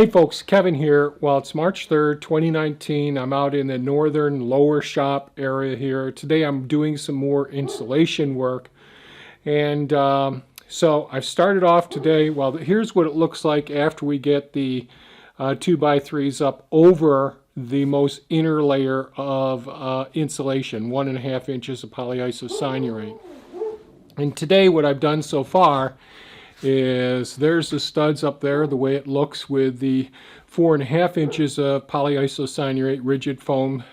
Hey folks, Kevin here. Well, it's March 3rd, 2019. I'm out in the northern lower shop area here. Today I'm doing some more insulation work. And so I've started off today. Well, here's what it looks like after we get the 2x3s up over the most inner layer of insulation, 1.5 inches of polyisocyanurate. And today what I've done so far is there's the studs up there, the way it looks with the 4.5 inches of polyisocyanurate rigid foam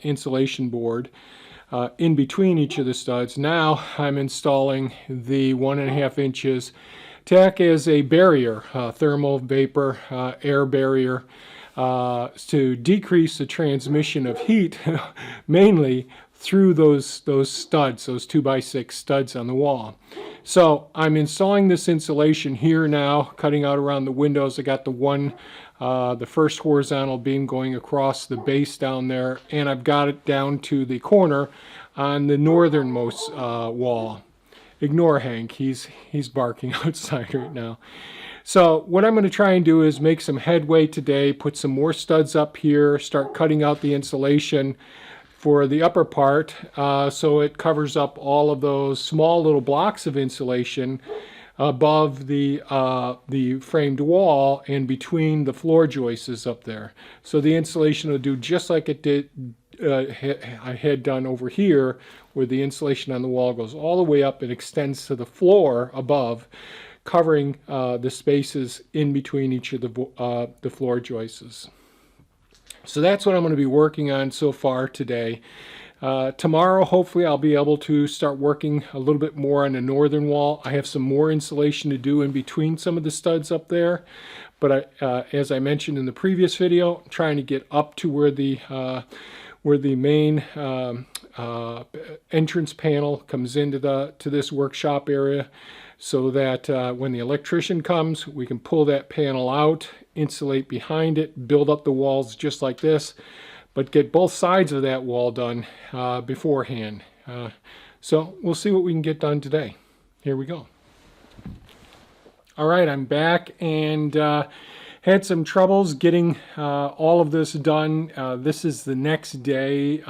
insulation board in between each of the studs. Now I'm installing the 1.5 inches to act as a barrier, thermal vapor air barrier, to decrease the transmission of heat mainly through those studs, those 2x6 studs on the wall. So I'm installing this insulation here now, cutting out around the windows. I got the first horizontal beam going across the base down there, and I've got it down to the corner on the northernmost wall. Ignore Hank, he's barking outside right now. So what I'm going to try and do is make some headway today, put some more studs up here, start cutting out the insulation for the upper part, so it covers up all of those small little blocks of insulation above the framed wall and between the floor joists up there. So the insulation will do just like it did I had done over here, where the insulation on the wall goes all the way up and extends to the floor above, covering the spaces in between each of the floor joists. So that's what I'm going to be working on so far today. Tomorrow, hopefully, I'll be able to start working a little bit more on the northern wall. I have some more insulation to do in between some of the studs up there. But as I mentioned in the previous video, I'm trying to get up to where the main entrance panel comes into this workshop area, so that when the electrician comes, we can pull that panel out, insulate behind it, build up the walls just like this, but get both sides of that wall done beforehand. So we'll see what we can get done today. Here we go. All right, I'm back and had some troubles getting all of this done. This is the next day,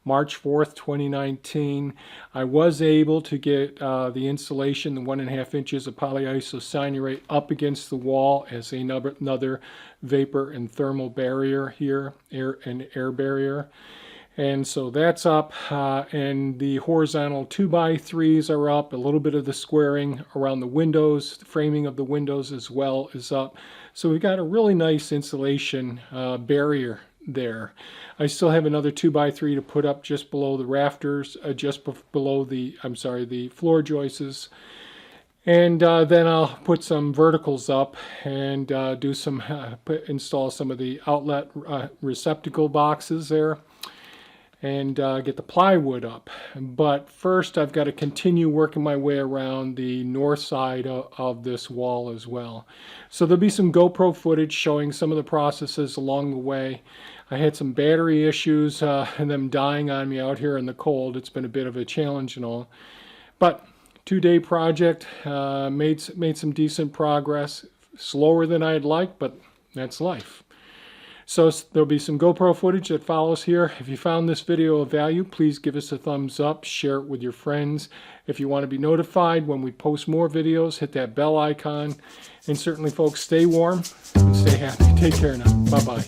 March 4th, 2019. I was able to get the insulation, the 1.5 inches of polyisocyanurate, up against the wall as another vapor and thermal barrier here, air barrier. And so that's up, and the horizontal 2x3s are up. A little bit of the squaring around the windows, the framing of the windows as well is up. So we've got a really nice insulation barrier there. I still have another 2x3 to put up just below the rafters, just below the floor joists. And then I'll put some verticals up and install some of the outlet receptacle boxes there, and get the plywood up. But first I've got to continue working my way around the north side of this wall as well. So there'll be some GoPro footage showing some of the processes along the way. I had some battery issues and them dying on me out here in the cold. It's been a bit of a challenge and all. But 2-day project, made some decent progress. Slower than I'd like, but that's life. So there'll be some GoPro footage that follows here. If you found this video of value, please give us a thumbs up, share it with your friends. If you want to be notified when we post more videos, hit that bell icon. And certainly, folks, stay warm and stay happy. Take care now. Bye-bye.